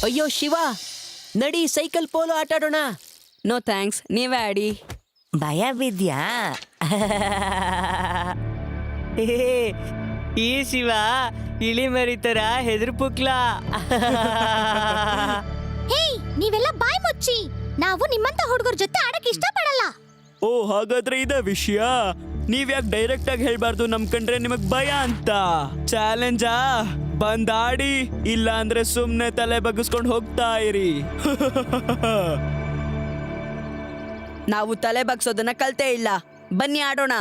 ಅಯ್ಯೋ ಶಿವ, ನಡಿ cycle polo ಆಟಾಡೋಣ. No thanks, ನೀವೇ ಆಡಿ. ಭಯ ಬಿದ್ಯಾ? ಈ ಶಿವ ಇಳಿ ಮರಿತರ ಹೆದ್ರು ಪುಕ್ಲ. ಹೇ, ನೀವೆಲ್ಲ ಬಾಯ್ ಮುಚ್ಚಿ. ನಾವು ನಿಮ್ಮಂತ ಹುಡುಗರ ಜೊತೆ ಆಡಕ್ ಇಷ್ಟಪಡಲ್ಲ. ಓ, ಹಾಗಾದ್ರೆ ಇದ ವಿಷಯ. ನೀವ್ಯಾಕೆ ಡೈರೆಕ್ಟ್ ಆಗಿ ಹೇಳ್ಬಾರ್ದು ನಮ್ ಕಂಡ್ರೆ ನಿಮಗ್ ಭಯ ಅಂತ. ಚಾಲೆಂಜಾ? ಬಂದಾಡಿ, ಇಲ್ಲ ಅಂದ್ರೆ ಸುಮ್ನೆ ತಲೆ ಬಗ್ಗಿಸ್ಕೊಂಡು ಹೋಗ್ತಾ ಇರಿ. ನಾವು ತಲೆ ಬಗ್ಸೋದನ್ನ ಕಲ್ತೇ ಇಲ್ಲ. ಬನ್ನಿ ಆಡೋಣ.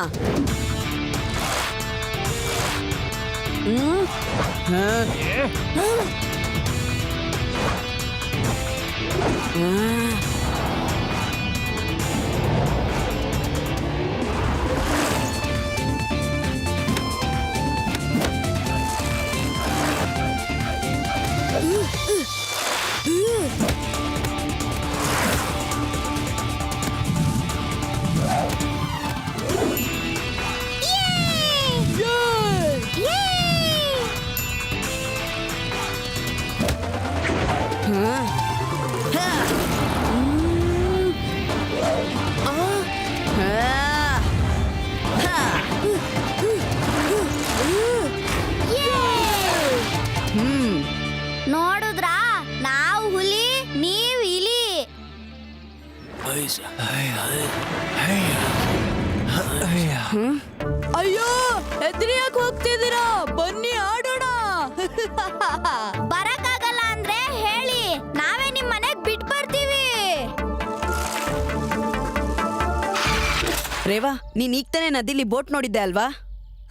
ನೋಡುದ್ರಾ, ನಾವು ಹುಲಿ, ನೀವ್ ಇಲಿ. ಅಯ್ಯೋ, ಹೆದರಿಯಾಕ್ ಹೋಗ್ತಿದ್ದೀರಾ? ಬನ್ನಿ ಆಡೋಣ. ಬರಕ್ಕಾಗಲ್ಲ ಅಂದ್ರೆ ಹೇಳಿ, ನಾವೇ ನಿಮ್ ಮನೆಗ್ ಬಿಟ್ ಬರ್ತೀವಿ. ರೇವಾ, ನೀನ್ ಈಗ ತಾನೇ ನದಿಲಿ ಬೋಟ್ ನೋಡಿದ್ದೆ ಅಲ್ವಾ?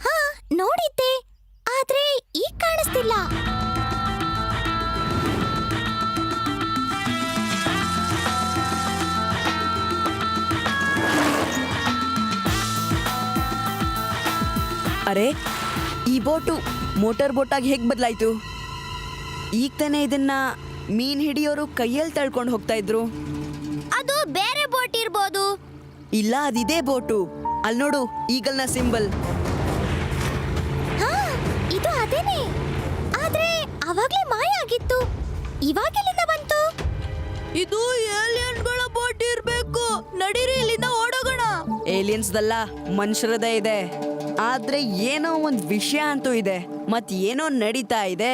ಹಾ, ನೋಡಿದ್ದೆ, ಆದ್ರೆ ಈಗ ಕಾಣಿಸ್ತಿಲ್ಲ. ಅರೆ, ಈ ಬೋಟು ಮೋಟಾರ್ ಬೋಟ್ ಆಗಿ ಹೇಗ್ ಬದಲಾಯ್ತು? ಈಗ ತಾನೇ ಇದನ್ನ ಮೀನ್ ಹಿಡಿಯೋರು ಕೈಯಲ್ಲಿ ತಳ್ಕೊಂಡು ಹೋಗ್ತಾ ಇದ್ರು. ಅದು ಬೇರೆ ಬೋಟ್ ಇರ್ಬೋದು. ಇಲ್ಲ, ಅದಿದೇ ಬೋಟು. ಅಲ್ಲಿ ನೋಡು, ಈಗಲ್ನ ಸಿಂಬಲ್. ಹಾ, ಇದು ಅದೇನೆ. ಆದ್ರೆ ಅವಾಗ್ಲೇ ಮಾಯ ಆಗಿತ್ತು. ಇವಾಗೆಲ್ಲಿಂದ ಬಂತು? ಇದು ಏಲಿಯನ್ಗಳ ಬೋಟ್ ಇರ್ಬೇಕು. ನಡೀರಿ, ಇಲ್ಲಿಂದ ಓಡೋಗೋಣ. ಏಲಿಯನ್ಸ್ದಲ್ಲ, ಮನುಷ್ಯರದೇ ಇದೆ. ಆದ್ರೆ ಏನೋ ಒಂದ್ ವಿಷಯ ಅಂತೂ ಇದೆ. ಮತ್ ಏನೋ ನಡೀತಾ ಇದೆ.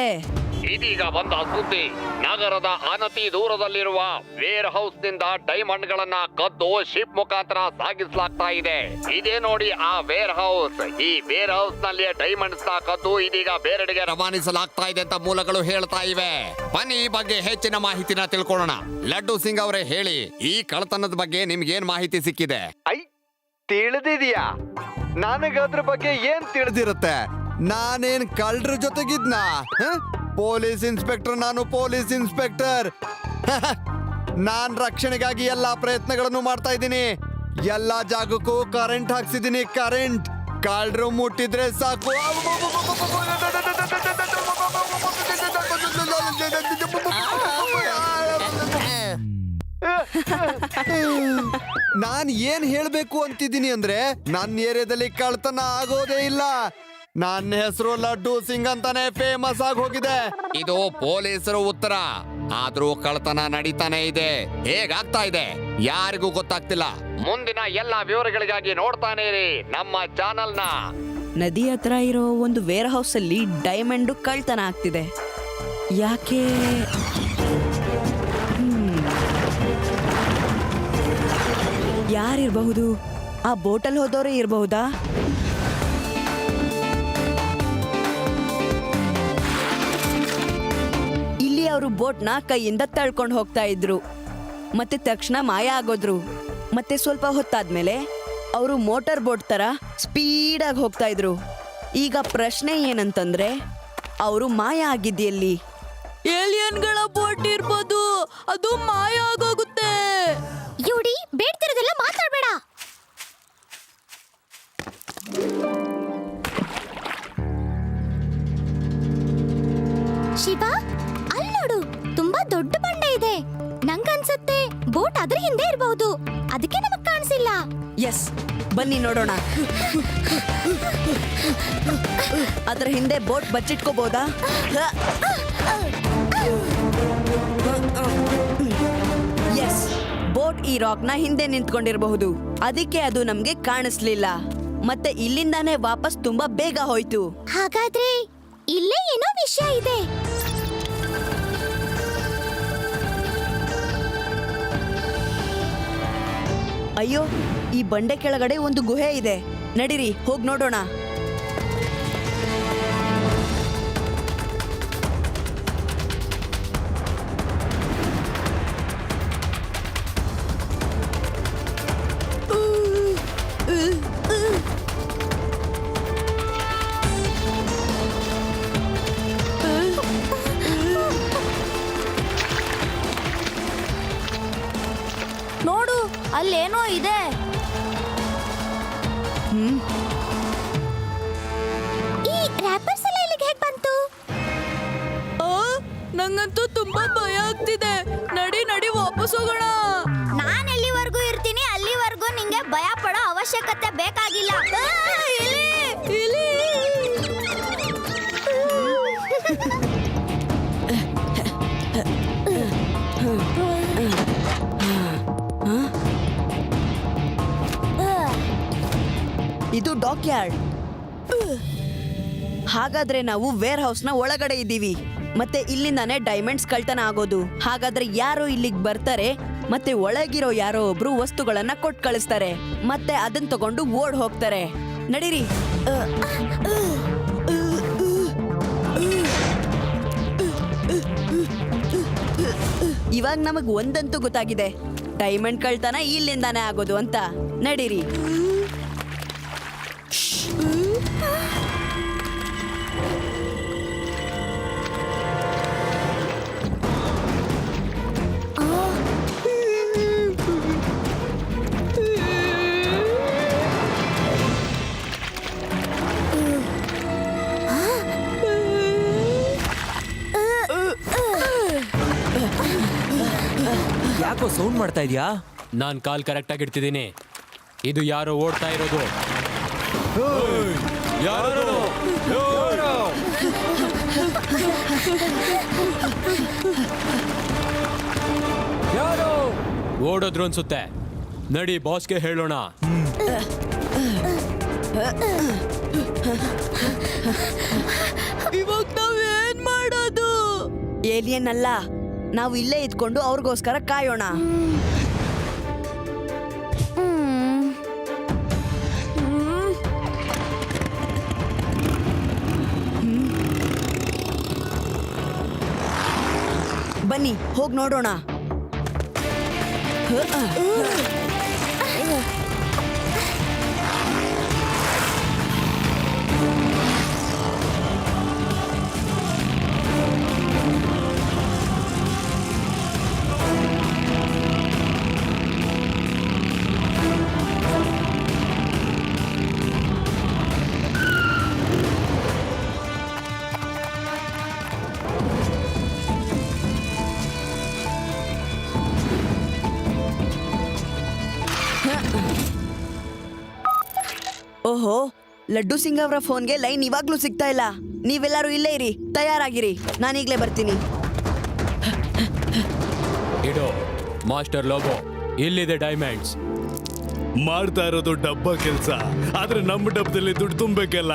ಇದೀಗ ಬಂದ ಸುದ್ದಿ. ನಗರದ ಅನತಿ ದೂರದಲ್ಲಿರುವ ವೇರ್ ಹೌಸ್ ನಿಂದ ಡೈಮಂಡ್ ಗಳನ್ನ ಕದ್ದು ಶಿಪ್ ಮುಖಾಂತರ ಸಾಗಿಸಲಾಗ್ತಾ ಇದೆ. ಇದೇ ನೋಡಿ ಆ ವೇರ್ ಹೌಸ್. ಈ ವೇರ್ ಹೌಸ್ ನಲ್ಲಿ ಡೈಮಂಡ್ಸ್ ನ ಕದ್ದು ಇದೀಗ ಬೇರೆಡೆಗೆ ರವಾನಿಸಲಾಗ್ತಾ ಇದೆ ಅಂತ ಮೂಲಗಳು ಹೇಳ್ತಾ ಇವೆ. ಬನ್ನಿ, ಈ ಬಗ್ಗೆ ಹೆಚ್ಚಿನ ಮಾಹಿತಿನ ತಿಳ್ಕೊಳ್ಳೋಣ. ಲಡ್ಡು ಸಿಂಗ್ ಅವರೇ, ಹೇಳಿ, ಈ ಕಳ್ಳತನದ ಬಗ್ಗೆ ನಿಮ್ಗೇನ್ ಮಾಹಿತಿ ಸಿಕ್ಕಿದೆ? ತಿಳಿದಿದ್ಯಾ? ನನಗದ್ರ ಬಗ್ಗೆ ಏನ್ ತಿಳಿದಿರುತ್ತೆ? ನಾನೇನ್ ಕಳ್ರ ಜೊತೆಗಿದ್ನ? ಪೊಲೀಸ್ ಇನ್ಸ್ಪೆಕ್ಟರ್, ನಾನು ಪೊಲೀಸ್ ಇನ್ಸ್ಪೆಕ್ಟರ್. ನಾನ್ ರಕ್ಷಣೆಗಾಗಿ ಎಲ್ಲಾ ಪ್ರಯತ್ನಗಳನ್ನು ಮಾಡ್ತಾ ಇದ್ದೀನಿ. ಎಲ್ಲಾ ಜಾಗಕ್ಕೂ ಕರೆಂಟ್ ಹಾಕ್ಸಿದೀನಿ. ಕರೆಂಟ್ ಕಳ್ರು ಮುಟ್ಟಿದ್ರೆ ಸಾಕು. ನಾನ್ ಏನ್ ಹೇಳ್ಬೇಕು ಅಂತಿದ್ದೀನಿ ಅಂದ್ರೆ, ನನ್ನ ಏರಿಯಾದಲ್ಲಿ ಕಳ್ತನ ಆಗೋದೇ ಇಲ್ಲ. ನನ್ನ ಹೆಸರು ಲಡ್ಡು ಸಿಂಗ್ ಅಂತಾನೆ ಫೇಮಸ್ ಆಗಿ ಹೋಗಿದೆ. ಇದು ಪೊಲೀಸರು ಉತ್ತರ. ಆದ್ರೂ ಕಳ್ಳತನ ನಡೀತಾನೆ ಇದೆ. ಹೇಗಾಗ್ತಾ ಇದೆ ಯಾರಿಗೂ ಗೊತ್ತಾಗ್ತಿಲ್ಲ. ಮುಂದಿನ ಎಲ್ಲಾ ವಿವರಗಳಿಗಾಗಿ ನೋಡ್ತಾನೆ ಇರಿ ನಮ್ಮ ಚಾನಲ್ ನ. ನದಿ ಹತ್ರ ಇರೋ ಒಂದು ವೇರ್ ಹೌಸ್ ಅಲ್ಲಿ ಡೈಮಂಡ್ ಕಳ್ತನ ಆಗ್ತಿದೆ. ಯಾಕೆ? ಯಾರಿರಬಹುದು? ಆ ಬೋಟಲ್ ಹೋದವರೇ ಇರಬಹುದಾ? ಇಲ್ಲಿ ಅವರು ಬೋಟ್ನ ಕೈಯಿಂದ ತಳ್ಕೊಂಡು ಹೋಗ್ತಾ ಇದ್ರು. ಮತ್ತೆ ತಕ್ಷಣ ಮಾಯ ಆಗೋದ್ರು. ಮತ್ತೆ ಸ್ವಲ್ಪ ಹೊತ್ತಾದ್ಮೇಲೆ ಅವರು ಮೋಟಾರ್ ಬೋಟ್ ತರ ಸ್ಪೀಡಾಗಿ ಹೋಗ್ತಾ ಇದ್ರು. ಈಗ ಪ್ರಶ್ನೆ ಏನಂತಂದ್ರೆ, ಅವರು ಮಾಯ ಆಗಿದ್ದೆಲ್ಲಿ? ಏಲಿಯನ್ಗಳ ಬೋಟ್ ಇರ್ಬೋದು. ಅದು ಮಾಯ ಆಗೋಗುತ್ತೆ. ಯುಡಿ, ಬೇಡ್ತಿರೋದೆಲ್ಲ ಮಾತಾಡ್ಬೇಡ. ಶಿವ, ಅಲ್ಲಿ ನೋಡು, ತುಂಬಾ ದೊಡ್ಡ ಬಂಡೆ ಇದೆ. ನಂಗನ್ಸುತ್ತೆ ಬೋಟ್ ಅದ್ರ ಹಿಂದೆ ಇರಬಹುದು. ಅದಕ್ಕೆ ನಮಗ್ ಕಾಣಿಸಿಲ್ಲ. ಎಸ್, ಬನ್ನಿ ನೋಡೋಣ. ಅದರ ಹಿಂದೆ ಬೋಟ್ ಬಚ್ಚಿಟ್ಕೋಬಹುದಾ? ಬೋಟ್ ಈ ರಾಕ್ ನ ಹಿಂದೆ ನಿಂತ್ಕೊಂಡಿರಬಹುದು, ಅದಕ್ಕೆ ಅದು ನಮ್ಗೆ ಕಾಣಿಸ್ಲಿಲ್ಲ. ಮತ್ತೆ ಇಲ್ಲಿಂದಾನೇ ವಾಪಸ್ ತುಂಬಾ ಬೇಗ ಹೋಯ್ತು. ಹಾಗಾದ್ರೆ ಇಲ್ಲೇ ಏನೋ ವಿಷಯ ಇದೆ. ಅಯ್ಯೋ, ಈ ಬಂಡೆ ಕೆಳಗಡೆ ಒಂದು ಗುಹೆ ಇದೆ. ನಡೀರಿ ಹೋಗ್ ನೋಡೋಣ. ನೋಡು, ಅಲ್ಲೇನೋ ಇದೆ. ಈ ರ್ಯಾಪರ್ಸ್ ಎಲ್ಲ ಇಲ್ಲಿಗೆ ಹೇಗ್ ಬಂತು? ನಂಗಂತೂ ತುಂಬಾ ಭಯ ಆಗ್ತಿದೆ. ನಡಿ ವಾಪಸ್ ಹೋಗೋಣ. ನಾನ್ ಎಲ್ಲಿವರೆಗೂ ಇರ್ತೀನಿ ಅಲ್ಲಿವರೆಗೂ ನಿಂಗೆ ಭಯ ಪಡೋ ಅವಶ್ಯಕತೆ ಬೇಕಾಗಿಲ್ಲ. ಇದು ಡಾಕ್ ಯಾರ್ಡ್. ಹಾಗಾದ್ರೆ ನಾವು ವೇರ್ ಹೌಸ್ ನ ಒಳಗಡೆ ಇದ್ದೀವಿ. ಮತ್ತೆ ಇಲ್ಲಿಂದಾನೇ ಡೈಮಂಡ್ಸ್ ಕಳ್ತನ ಆಗೋದು. ಹಾಗಾದ್ರೆ ಯಾರೋ ಇಲ್ಲಿಗೆ ಬರ್ತಾರೆ, ಮತ್ತೆ ಒಳಗಿರೋ ಯಾರೋ ಒಬ್ರು ವಸ್ತುಗಳನ್ನ ಕೊಟ್ಟು ಕಳಿಸ್ತಾರೆ, ಮತ್ತೆ ಅದನ್ನ ತಗೊಂಡು ಓಡ್ ಹೋಗ್ತಾರೆ. ನಡೀರಿ. ಇವಾಗ ನಮಗ್ ಒಂದಂತೂ ಗೊತ್ತಾಗಿದೆ, ಡೈಮಂಡ್ ಕಳ್ತನ ಇಲ್ಲಿಂದಾನೇ ಆಗೋದು ಅಂತ. ನಡೀರಿ. ಯಾಕೋ ಸೌಂಡ್ ಮಾಡ್ತಾ ಇದೀಯಾ? ನಾನ್ ಕಾಲ್ ಕರೆಕ್ಟ್ ಆಗಿ ಇಡ್ತಿದ್ದೀನಿ. ಇದು ಯಾರೋ ಓಡ್ತಾ ಇರೋದು. ಓಡೋದ್ರು ಅನ್ಸುತ್ತೆ. ನಡಿ ಬಾಸ್ಗೆ ಹೇಳೋಣ. ಇವಾಗ ನಾವೇನ್ ಮಾಡೋದು? ಏಲಿಯನ್ ಅಲ್ಲ, ನಾವು ಇಲ್ಲೇ ಇದ್ಕೊಂಡು ಅವ್ರಿಗೋಸ್ಕರ ಕಾಯೋಣ. ಬನ್ನಿ ಹೋಗ್ ನೋಡೋಣ. ಓಹೋ, ಲಡ್ಡು ಸಿಂಗ್ ಅವರ ಫೋನ್ಗೆ ಲೈನ್ ಇವಾಗ್ಲೂ ಸಿಗ್ತಾ ಇಲ್ಲ. ನೀವೆಲ್ಲರೂ ಇಲ್ಲೇ ಇರಿ, ತಯಾರಾಗಿರಿ, ನಾನೀಗ್ಲೇ ಬರ್ತೀನಿ. ಇಡೋ ಮಾಸ್ಟರ್ ಲೋಬೋ, ಇಲ್ಲಿದೆ ಡೈಮಂಡ್ಸ್. ಮಾಡ್ತಾ ಇರೋದು ಡಬ್ಬ ಕೆಲ್ಸ, ಆದ್ರೆ ನಮ್ಮ ಡಬ್ಬದಲ್ಲಿ ದುಡ್ಡು ತುಂಬಬೇಕಲ್ಲ.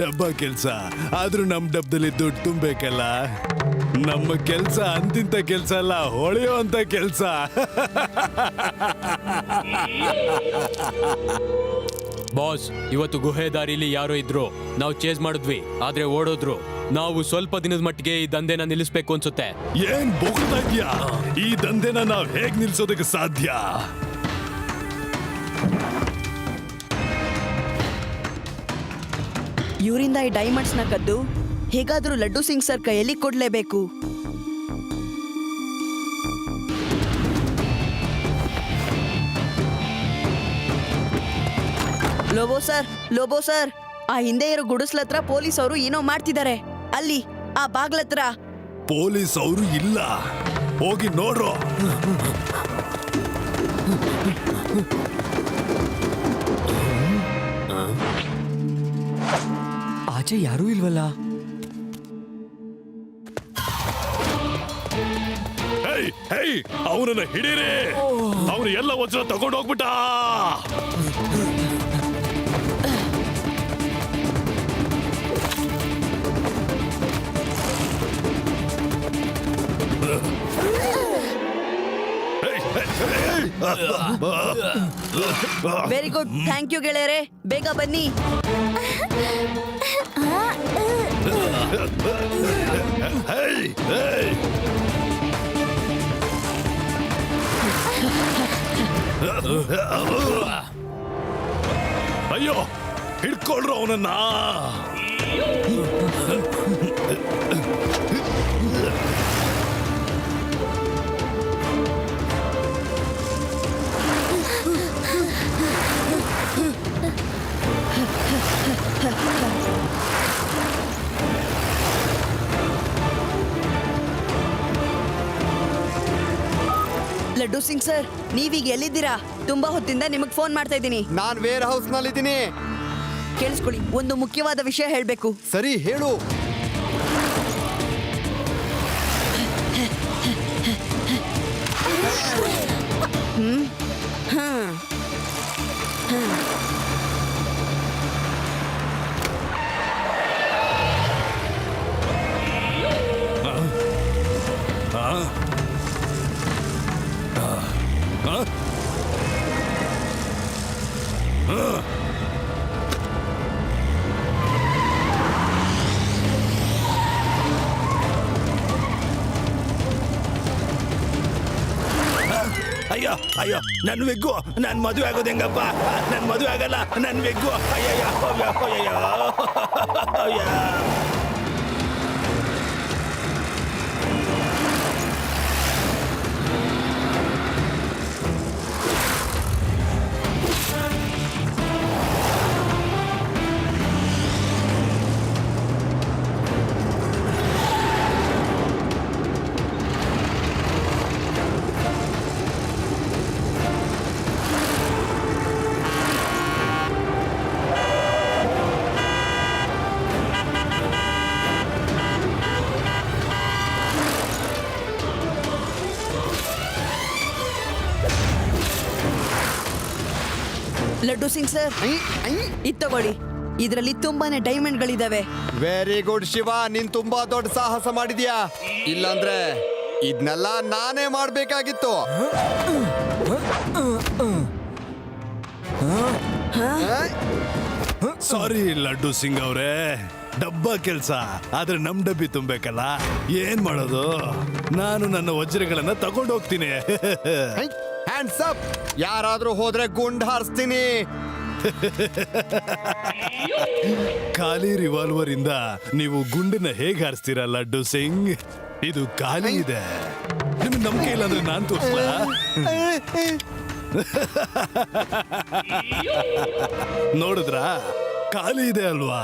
ಡಬ್ಬ ಕೆಲ್ಸ ಆದ್ರೂ ನಮ್ ಡಬ್ಬದಲ್ಲಿ ದುಡ್ಡು ತುಂಬಬೇಕಲ್ಲ. ನಮ್ಮ ಕೆಲ್ಸ ಅಂತಿಂತ ಕೆಲ್ಸ ಅಲ್ಲ, ಹೊಳೆಯುವಂತ ಕೆಲ್ಸ. ಬಾಸ್, ಇವತ್ತು ಗುಹೆ ದಾರಿಲಿ ಯಾರೋ ಇದ್ರು. ನಾವು ಚೇಸ್ ಮಾಡಿದ್ವಿ, ಆದ್ರೆ ಓಡೋದ್ರು. ನಾವು ಸ್ವಲ್ಪ ದಿನದ ಮಟ್ಟಿಗೆ ಈ ದಂಧೆನ ನಿಲ್ಲಿಸ್ಬೇಕು ಅನ್ಸುತ್ತೆ. ಏನ್ ಬೋಗ್ತಾ ಇದ್ಯಾ? ಈ ದಂಧೆನ ನಾವ್ ಹೇಗ್ ನಿಲ್ಸೋದಕ್ಕೆ ಸಾಧ್ಯ? ಇವರಿಂದ ಈ ಡೈಮಂಡ್ಸ್ ನ ಕದ್ದು ಹೇಗಾದ್ರೂ ಲಡ್ಡು ಸಿಂಗ್ ಸರ್ ಕೈಯಲ್ಲಿ ಕೊಡ್ಲೇಬೇಕು. ಲೋಬೋ ಸರ್, ಆ ಹಿಂದೆ ಇರೋ ಗುಡಿಸ್ಲತ್ರ ಪೊಲೀಸ್ ಅವರು ಏನೋ ಮಾಡ್ತಿದ್ದಾರೆ. ಅಲ್ಲಿ ಆ ಬಾಗ್ಲತ್ರ ಪೊಲೀಸ್ ಅವರು ಇಲ್ಲ, ಹೋಗಿ ನೋಡ್ರೋ. ಆಚೆ ಯಾರೂ ಇಲ್ವಲ್ಲ? ಅವನನ್ನ ಹಿಡೀರಿ. ಅವನು ಎಲ್ಲ ವಜ್ರ ತಗೊಂಡು ಹೋಗ್ಬಿಟ್ಟ. ವೆರಿ ಗುಡ್, ಥ್ಯಾಂಕ್ ಯು ಗೆಳೆಯರೆ. ಬೇಗ ಬನ್ನಿ. ಅಯ್ಯೋ, ಹಿಡ್ಕೊಳ್ರು ಅವನನ್ನ. ಲಡ್ಡು ಸಿಂಗ್ ಸರ್, ನೀವೀಗ ಎಲ್ಲಿದ್ದೀರಾ? ತುಂಬಾ ಹೊತ್ತಿಂದ ನಿಮಗ್ ಫೋನ್ ಮಾಡ್ತಾ ಇದ್ದೀನಿ. ನಾನ್ ವೇರ್ ಹೌಸ್ ನಲ್ಲಿದ್ದೀನಿ. ಕೇಳಿಸ್ಕೊಳ್ಳಿ, ಒಂದು ಮುಖ್ಯವಾದ ವಿಷಯ ಹೇಳ್ಬೇಕು. ಸರಿ, ಹೇಳು. ಅಯ್ಯೋ ಅಯ್ಯೋ, ನನ್ ವಿಗ್ಗು. ನನ್ ಮದುವೆ ಆಗೋದು ಹೆಂಗಪ್ಪ? ನನ್ ಮದುವೆ ಆಗಲ್ಲ, ನನ್ ವಿಗ್ಗು. ಅಯ್ಯಯ್ಯೋ, ಅಯ್ಯೋ. ಲಡ್ಡು ಸಿಂಗ್ ಸರ್, ಇದ್ ತಗೊಳ್ಳಿ. ಇದರಲ್ಲಿ ತುಂಬಾನೇ ಡೈಮಂಡ್ಗಳಿದಾವೆ. ವೆರಿ ಗುಡ್ ಶಿವ, ನೀನ್ ತುಂಬಾ ದೊಡ್ಡ ಸಾಹಸ ಮಾಡಿದ್ಯಾ. ಇಲ್ಲಾಂದ್ರೆ ಇದನ್ನೆಲ್ಲ ನಾನೇ ಮಾಡ್ಬೇಕಾಗಿತ್ತು. ಸಾರಿ ಲಡ್ಡು ಸಿಂಗ್ ಅವ್ರೆ, ಡಬ್ಬ ಕೆಲ್ಸ. ಆದ್ರೆ ನಮ್ ಡಬ್ಬಿ ತುಂಬೇಕಲ್ಲ, ಏನ್ ಮಾಡೋದು? ನಾನು ನನ್ನ ವಜ್ರಗಳನ್ನ ತಗೊಂಡು ಹೋಗ್ತೀನಿ. Hands up. ಯಾರಾದ್ರೂ ಹೋದ್ರೆ ಗುಂಡ್ ಹಾರಿಸ್ತೀನಿ. ಖಾಲಿ ರಿವಾಲ್ವರ್ ಇಂದ ನೀವು ಗುಂಡನ್ನ ಹೇಗೆ ಹಾರಿಸ್ತೀರಾ ಲಡ್ಡು ಸಿಂಗ್? ಇದು ಖಾಲಿ ಇದೆ. ನಿಮ್ಗೆ ನಂಬಿಕೆ ಇಲ್ಲ ಅಂದ್ರೆ ನಾನ್ ತೋರಿಸ್ಲಾ? ನೋಡಿದ್ರಾ, ಖಾಲಿ ಇದೆ ಅಲ್ವಾ?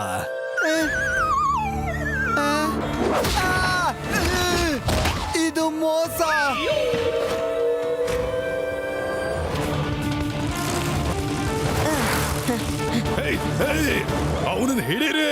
ಇದು ಮೋಸ. ಅವನನ್ನು ಹಿಡೀರಿ.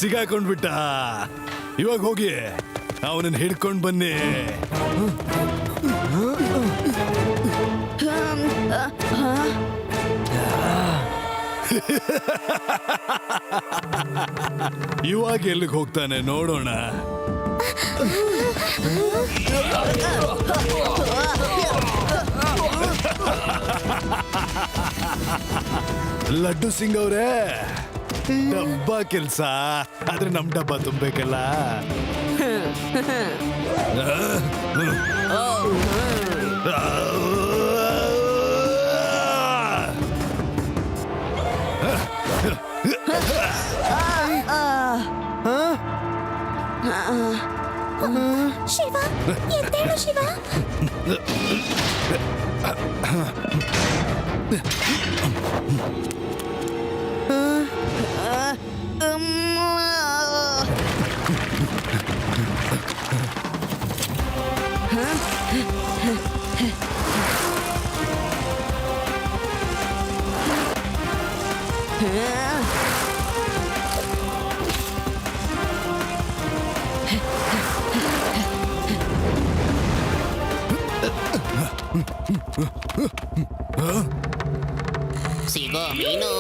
ಸಿಗಾಕೊಂಡ್ಬಿಟ್ಟ. ಇವಾಗ ಹೋಗಿ ಅವನನ್ನು ಹಿಡ್ಕೊಂಡು ಬನ್ನಿ. ಹ ಇವಾಗ ಎಲ್ಲಿಗೆ ಹೋಗ್ತಾನೆ ನೋಡೋಣ. ಲಡ್ಡು ಸಿಂಗ್ ಅವರೇ, ಡಬ್ಬ ಕೆಲ್ಸ ಆದ್ರೆ ನಮ್ ಡಬ್ಬ ತುಂಬೇಕಲ್ಲ. ಶಿವ ಎದ್ದೇಳು ಶಿವ. ಸಿಗೋ ಮೀನು.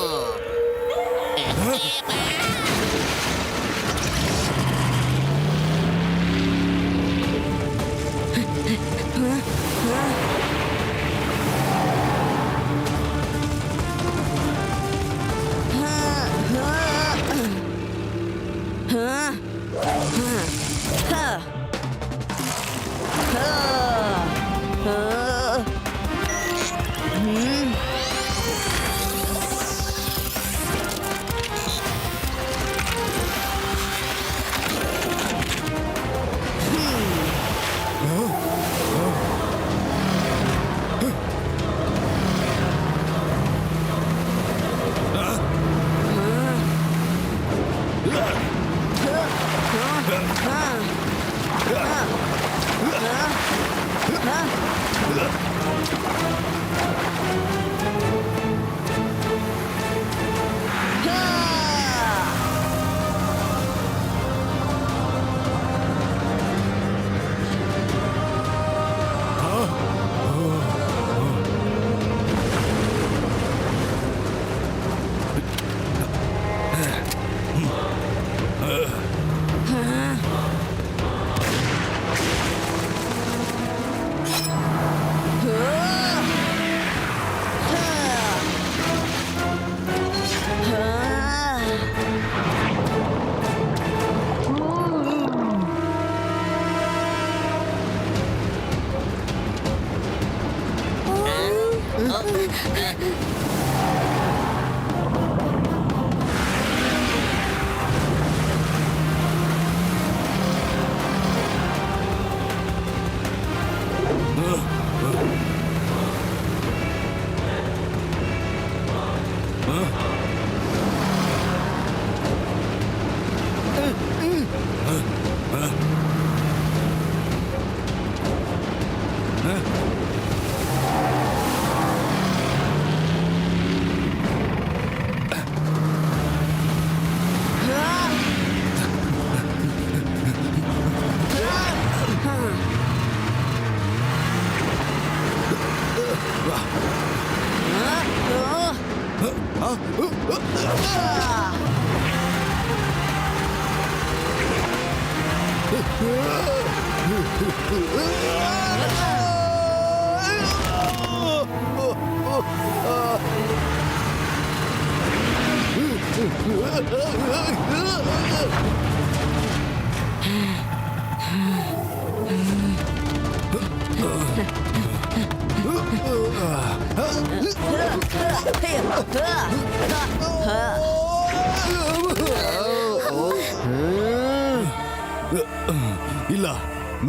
ಇಲ್ಲ,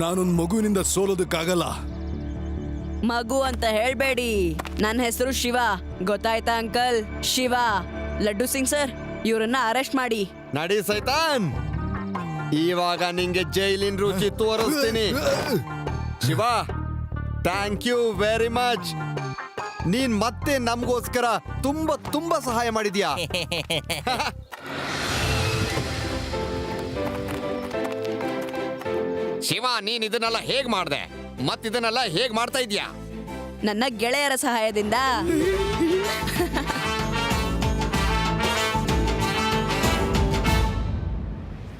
ನಾನೊಂದು ಮಗುವಿನಿಂದ ಸೋಲೋದಕ್ಕಾಗಲ್ಲ. ಮಗು ಅಂತ ಹೇಳ್ಬೇಡಿ, ನನ್ನ ಹೆಸರು ಶಿವ, ಗೊತ್ತಾಯ್ತಾ ಅಂಕಲ್? ಶಿವ. ಲಡ್ಡು ಸಿಂಗ್ ಸರ್, ಇವರನ್ನ ಅರೆಸ್ಟ್ ಮಾಡಿ. ನಡಿ ಸೈತಾನ್, ಇವಾಗ ನಿಂಗೆ ಜೈಲಿನ ರುಚಿ ತೋರಿಸ್ತೀನಿ. Shiva, thank you very much. ನೀನ್ ಮತ್ತೆ ನಮ್ಗೋಸ್ಕರ ತುಂಬಾ ತುಂಬಾ ಸಹಾಯ ಮಾಡಿದ್ಯಾ. ಶಿವ, ನೀನ್ ಇದನ್ನೆಲ್ಲ ಹೇಗ್ ಮಾಡ್ದೆ? ಮತ್ತಿದನ್ನೆಲ್ಲ ಹೇಗ್ ಮಾಡ್ತಾ ಇದ್ಯಾ? ನನ್ನ ಗೆಳೆಯರ ಸಹಾಯದಿಂದ.